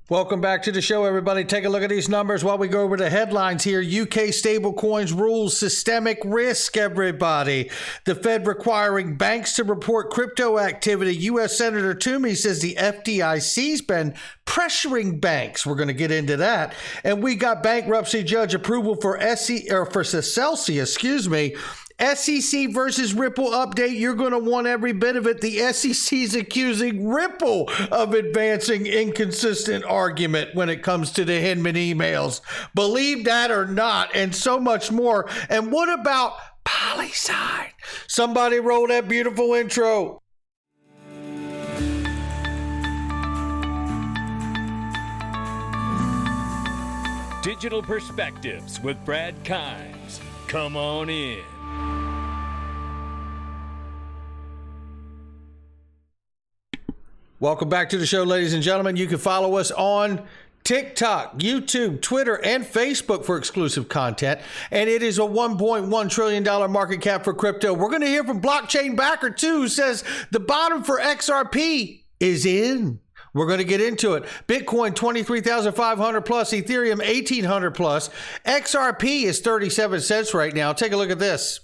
Welcome back to the show, everybody. Take a look at these numbers while we go over the headlines here. UK stablecoins rules systemic risk, everybody. The Fed requiring banks to report crypto activity. U.S. Senator Toomey says the FDIC's been pressuring banks. We're going to get into that. And we got bankruptcy judge approval for Celsius, SEC versus Ripple update. You're going to want every bit of it. The SEC's accusing Ripple of advancing inconsistent argument when it comes to the Hinman emails. Believe that or not, and so much more. And what about PolySign? Somebody roll that beautiful intro. Digital Perspectives with Brad Kimes. Come on in. Welcome back to the show, ladies and gentlemen. You can follow us on TikTok, YouTube, Twitter, and Facebook for exclusive content. And it is a $1.1 trillion market cap for crypto. We're going to hear from blockchain backer, too, who says the bottom for XRP is in. We're going to get into it. Bitcoin, 23,500 plus. Ethereum, 1,800 plus. XRP is 37 cents right now. Take a look at this.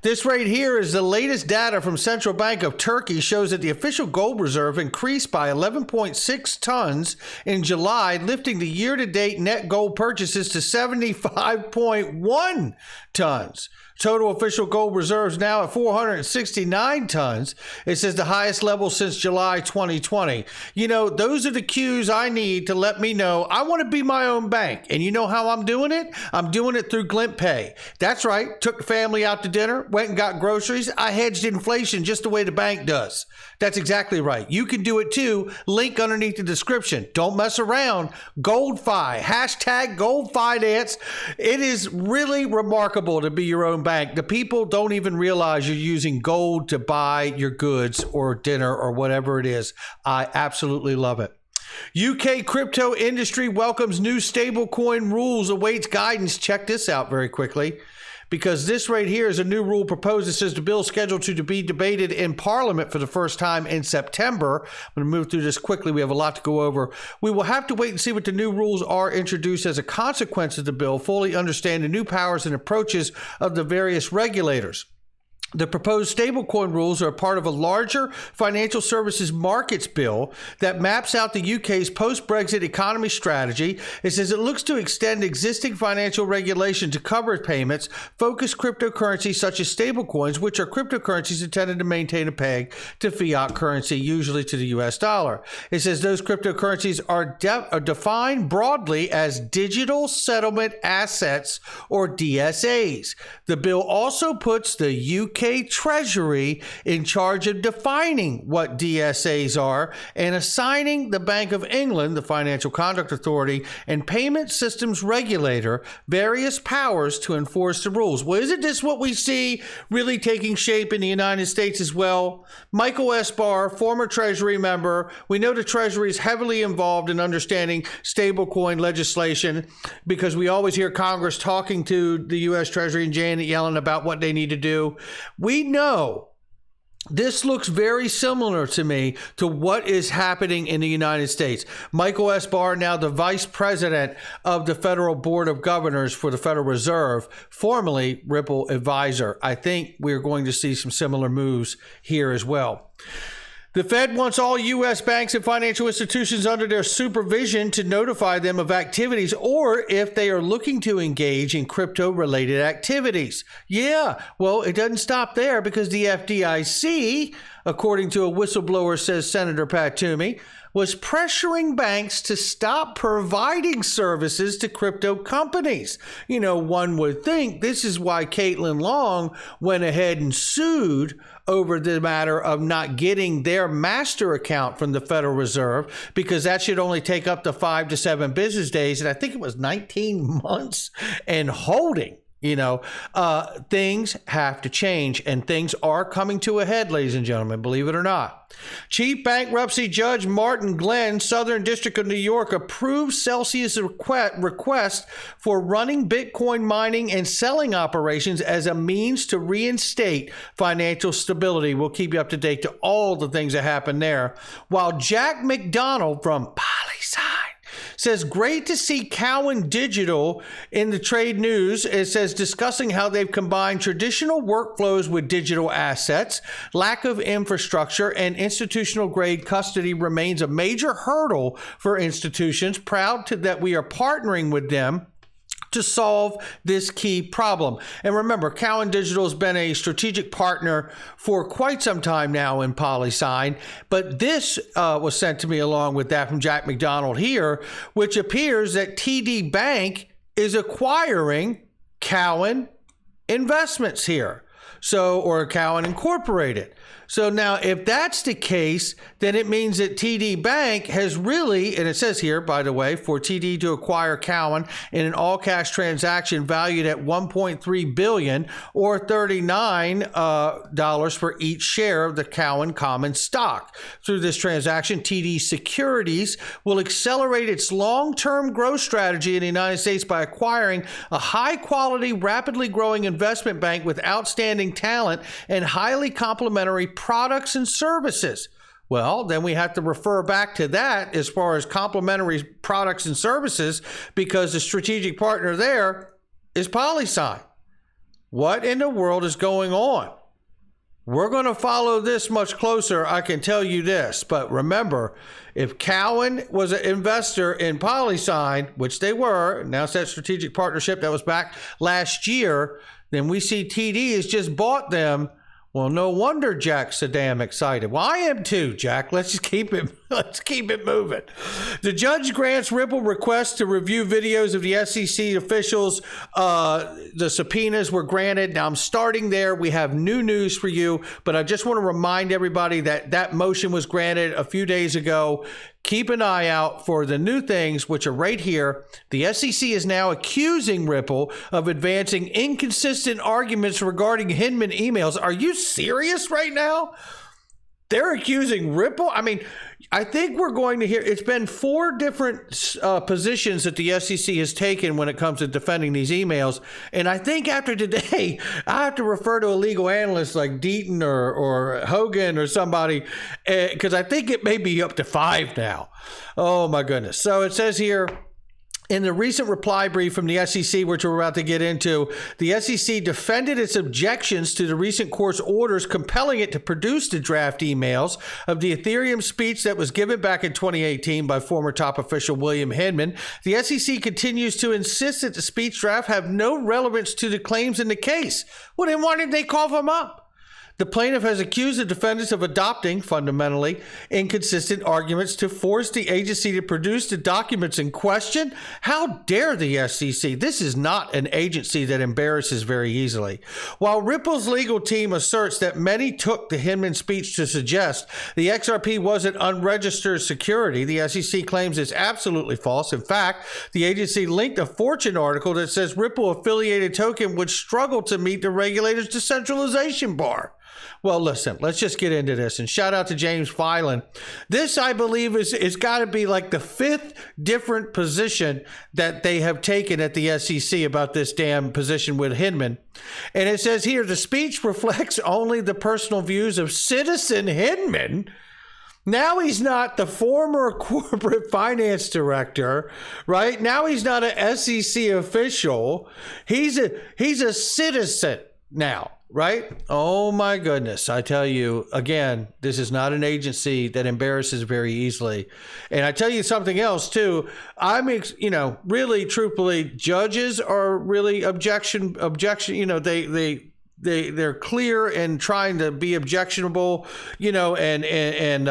This right here is the latest data from Central Bank of Turkey, shows that the official gold reserve increased by 11.6 tons in July, lifting the year-to-date net gold purchases to 75.1 tons. Total official gold reserves now at 469 tons. It says the highest level since July 2020. You know, those are the cues I need to let me know I want to be my own bank. And you know how I'm doing it? I'm doing it through Glint Pay. That's right. Took the family out to dinner, went and got groceries. I hedged inflation just the way the bank does. That's exactly right. You can do it too. Link underneath the description. Don't mess around. GoldFi. Hashtag GoldFinance. It is really remarkable to be your own bank. The people don't even realize you're using gold to buy your goods or dinner or whatever it is. I absolutely love it. UK crypto industry welcomes new stablecoin rules, awaits guidance. Check this out very quickly, because this right here is a new rule proposed. It says the bill is scheduled to be debated in Parliament for the first time in September. I'm going to move through this quickly. We have a lot to go over. We will have to wait and see what the new rules are introduced as a consequence of the bill, fully understand the new powers and approaches of the various regulators. The proposed stablecoin rules are a part of a larger financial services markets bill that maps out the UK's post-Brexit economy strategy. It says it looks to extend existing financial regulation to cover payments, focus cryptocurrencies such as stablecoins, which are cryptocurrencies intended to maintain a peg to fiat currency, usually to the US dollar. It says those cryptocurrencies are defined broadly as digital settlement assets, or DSAs. The bill also puts the UK Treasury in charge of defining what DSAs are and assigning the Bank of England, the Financial Conduct Authority, and Payment Systems Regulator various powers to enforce the rules. Well, isn't this what we see really taking shape in the United States as well? Michael Esbar, former Treasury member. We know the Treasury is heavily involved in understanding stablecoin legislation because we always hear Congress talking to the U.S. Treasury and Janet Yellen about what they need to do. We know this looks very similar to me to what is happening in the United States. Michael Esbar, now the vice president of the Federal Board of Governors for the Federal Reserve, formerly Ripple advisor. I think we're going to see some similar moves here as well. The Fed wants all U.S. banks and financial institutions under their supervision to notify them of activities or if they are looking to engage in crypto-related activities. Yeah, well, it doesn't stop there because the FDIC, according to a whistleblower, says Senator Pat Toomey, was pressuring banks to stop providing services to crypto companies. You know, one would think this is why Caitlin Long went ahead and sued over the matter of not getting their master account from the Federal Reserve, because that should only take up to 5 to 7 business days. And I think it was 19 months and holding. You know, things have to change, and things are coming to a head, ladies and gentlemen, believe it or not. Chief Bankruptcy Judge Martin Glenn, Southern District of New York, approved Celsius' request for running Bitcoin mining and selling operations as a means to reinstate financial stability. We'll keep you up to date to all the things that happen there. While Jack McDonald from PolySign says, great to see Cowen Digital in the trade news. It says, discussing how they've combined traditional workflows with digital assets. Lack of infrastructure and institutional grade custody remains a major hurdle for institutions. Proud that we are partnering with them to solve this key problem. And remember, Cowen Digital has been a strategic partner for quite some time now in PolySign, but this was sent to me along with that from Jack McDonald here, which appears that TD Bank is acquiring Cowen Investments here. So, or Cowen Incorporated. So now if that's the case, then it means that TD Bank has really, and it says here, by the way, for TD to acquire Cowen in an all-cash transaction valued at $1.3 billion or $39 for each share of the Cowen common stock. Through this transaction, TD Securities will accelerate its long-term growth strategy in the United States by acquiring a high-quality, rapidly growing investment bank with outstanding talent and highly complementary products and services. Well, then we have to refer back to that as far as complementary products and services, because the strategic partner there is PolySign. What in the world is going on? We're going to follow this much closer, I can tell you this. But remember, if Cowen was an investor in PolySign, which they were, announced that strategic partnership that was back last year, then we see TD has just bought them. Well, no wonder Jack's so damn excited. Well, I am too, Jack. Let's keep it moving. The judge grants Ripple request to review videos of the SEC officials. The subpoenas were granted. Now I'm starting there. We have new news for you, but I just want to remind everybody that that motion was granted a few days ago. Keep an eye out for the new things, which are right here. The SEC is now accusing Ripple of advancing inconsistent arguments regarding Hinman emails. Are you serious right now? They're accusing Ripple? I mean, I think we're going to hear, it's been 4 different positions that the SEC has taken when it comes to defending these emails. And I think after today, I have to refer to a legal analyst like Deaton or Hogan or somebody, because I think it may be up to 5 now. Oh my goodness. So it says here, in the recent reply brief from the SEC, which we're about to get into, the SEC defended its objections to the recent court's orders compelling it to produce the draft emails of the Ethereum speech that was given back in 2018 by former top official William Hinman. The SEC continues to insist that the speech draft have no relevance to the claims in the case. Well, then why did they cough them up? The plaintiff has accused the defendants of adopting, fundamentally, inconsistent arguments to force the agency to produce the documents in question. How dare the SEC? This is not an agency that embarrasses very easily. While Ripple's legal team asserts that many took the Hinman speech to suggest the XRP was an unregistered security, the SEC claims it's absolutely false. In fact, the agency linked a Fortune article that says Ripple-affiliated token would struggle to meet the regulator's decentralization bar. Well, listen, let's just get into this. And shout out to James Filan. This, I believe, is got to be like the 5th different position that they have taken at the SEC about this damn position with Hinman. And it says here, the speech reflects only the personal views of Citizen Hinman. Now he's not the former corporate finance director, right? Now he's not an SEC official. He's a citizen now. Right? Oh my goodness. I tell you, again, this is not an agency that embarrasses very easily. And I tell you something else too. Really truthfully, judges are really objection, they're clear in trying to be objectionable, and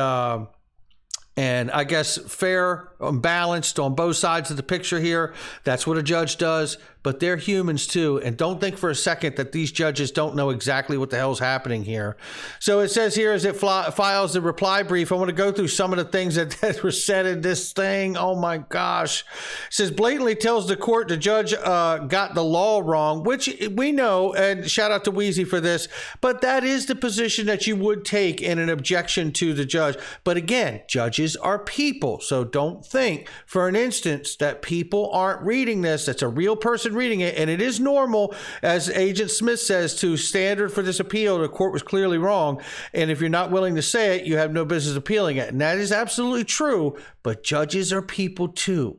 I guess fair and balanced on both sides of the picture here. That's what a judge does. But they're humans too. And don't think for a second that these judges don't know exactly what the hell's happening here. So it says here as it files the reply brief, I want to go through some of the things that were said in this thing. Oh my gosh. It says blatantly tells the court the judge got the law wrong, which we know, and shout out to Wheezy for this, but that is the position that you would take in an objection to the judge. But again, judges are people. So don't think for an instance that people aren't reading this. That's a real person reading it, and it is normal, as Agent Smith says, to standard for this appeal. The court was clearly wrong, and if you're not willing to say it, you have no business appealing it, and that is absolutely true. But judges are people too.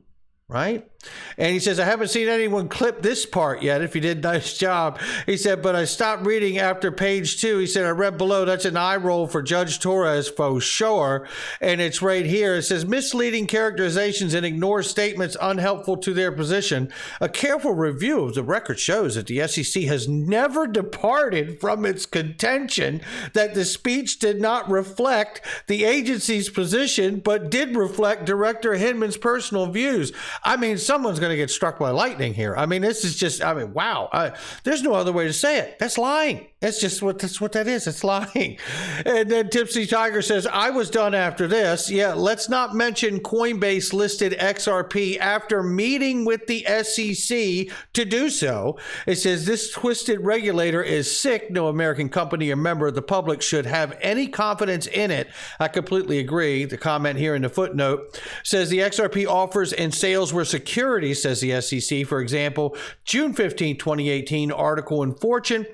right? And he says, I haven't seen anyone clip this part yet. If you did, nice job. He said, but I stopped reading after page 2. He said, I read below. That's an eye roll for Judge Torres for sure. And it's right here. It says, misleading characterizations and ignore statements unhelpful to their position. A careful review of the record shows that the SEC has never departed from its contention that the speech did not reflect the agency's position, but did reflect Director Hinman's personal views. I mean, someone's going to get struck by lightning here. I mean, this is just, I mean, wow. There's no other way to say it. That's lying. That's what that is. It's lying. And then Tipsy Tiger says, I was done after this. Yeah, let's not mention Coinbase listed XRP after meeting with the SEC to do so. It says, this twisted regulator is sick. No American company or member of the public should have any confidence in it. I completely agree. The comment here in the footnote says the XRP offers and sales were securities, says the SEC. For example, June 15, 2018 article in Fortune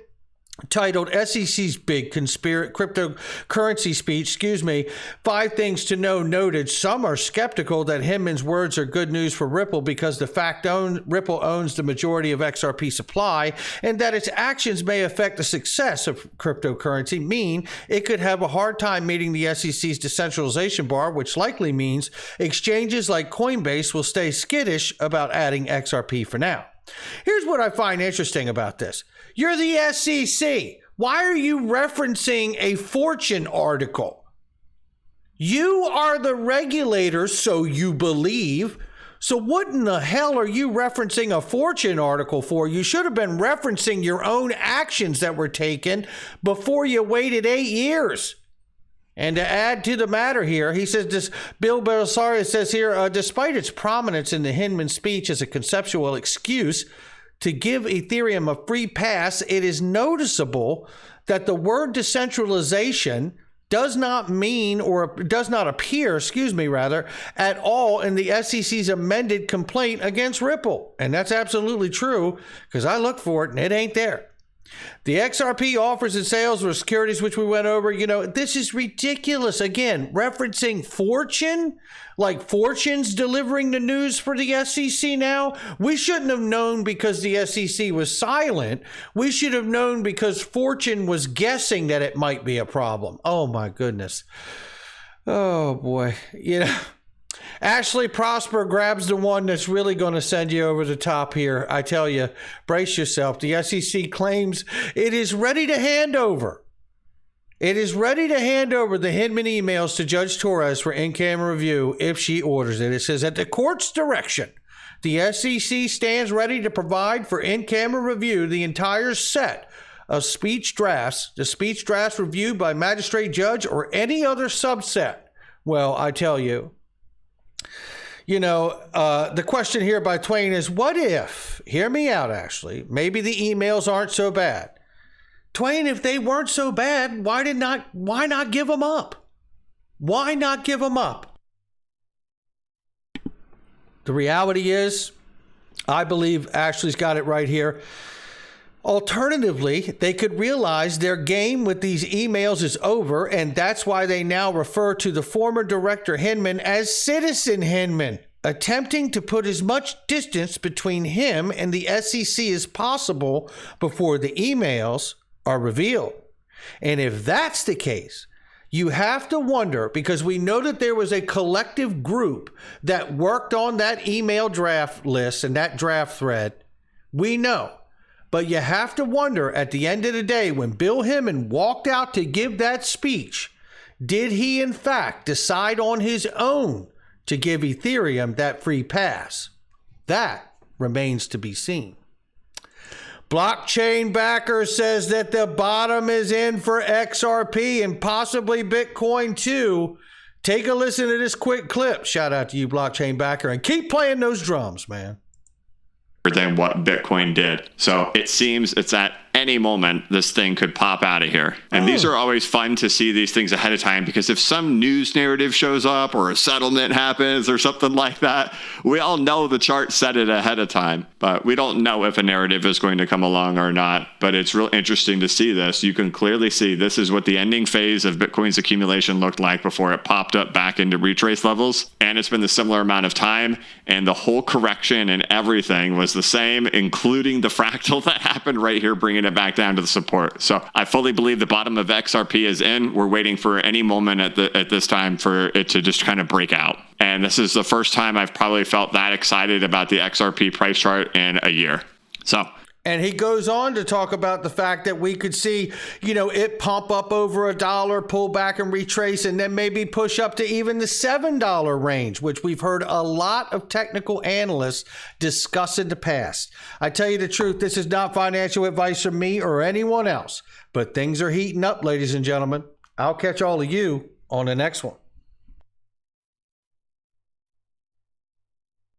titled SEC's Big Cryptocurrency Speech, 5 things to know noted. Some are skeptical that Hinman's words are good news for Ripple because Ripple owns the majority of XRP supply, and that its actions may affect the success of cryptocurrency, mean it could have a hard time meeting the SEC's decentralization bar, which likely means exchanges like Coinbase will stay skittish about adding XRP for now. Here's what I find interesting about this. You're the SEC. Why are you referencing a Fortune article? You are the regulator, so you believe. So what in the hell are you referencing a Fortune article for? You should have been referencing your own actions that were taken before you waited 8 years. And to add to the matter here, he says, this Bill Belisario says here, despite its prominence in the Hinman speech as a conceptual excuse to give Ethereum a free pass, it is noticeable that the word decentralization does not mean, or does not appear, at all in the SEC's amended complaint against Ripple. And that's absolutely true, because I looked for it and it ain't there. The XRP offers and sales were securities, which we went over. You know, this is ridiculous. Again, referencing Fortune, like Fortune's delivering the news for the SEC now. We shouldn't have known because the SEC was silent. We should have known because Fortune was guessing that it might be a problem. Oh, my goodness. Oh, boy. You know, Ashley Prosper grabs the one that's really going to send you over the top here. I tell you, brace yourself. The SEC claims it is ready to hand over. It is ready to hand over the Hinman emails to Judge Torres for in-camera review if she orders it. It says, at the court's direction, the SEC stands ready to provide for in-camera review the entire set of speech drafts, the speech drafts reviewed by magistrate judge or any other subset. Well, I tell you, the question here by Twain is, what if, hear me out, Ashley, maybe the emails aren't so bad. Twain, if they weren't so bad, why not give them up? Why not give them up? The reality is, I believe Ashley's got it right here. Alternatively, they could realize their game with these emails is over, and that's why they now refer to the former director Hinman as Citizen Hinman, attempting to put as much distance between him and the SEC as possible before the emails are revealed. And if that's the case, you have to wonder, because we know that there was a collective group that worked on that email draft list and that draft thread. We know. But you have to wonder, at the end of the day, when Bill Hinman walked out to give that speech, did he in fact decide on his own to give Ethereum that free pass? That remains to be seen. Blockchain Backer says that the bottom is in for XRP and possibly Bitcoin too. Take a listen to this quick clip. Shout out to you, Blockchain Backer, and keep playing those drums, man. Than what Bitcoin did. So it seems it's at any moment this thing could pop out of here. And these are always fun to see these things ahead of time, because if some news narrative shows up or a settlement happens or something like that, we all know the chart said it ahead of time, but we don't know if a narrative is going to come along or not. But it's real interesting to see this. You can clearly see this is what the ending phase of Bitcoin's accumulation looked like before it popped up back into retrace levels. And it's been the similar amount of time, and the whole correction and everything was the same, including the fractal that happened right here, bringing it back down to the support. So I fully believe the bottom of XRP is in. We're waiting for any moment at this time for it to just kind of break out. And this is the first time I've probably felt that excited about the XRP price chart in a year. So. And he goes on to talk about the fact that we could see, it pump up over $1, pull back and retrace, and then maybe push up to even the $7 range, which we've heard a lot of technical analysts discuss in the past. I tell you the truth, this is not financial advice from me or anyone else, but things are heating up, ladies and gentlemen. I'll catch all of you on the next one.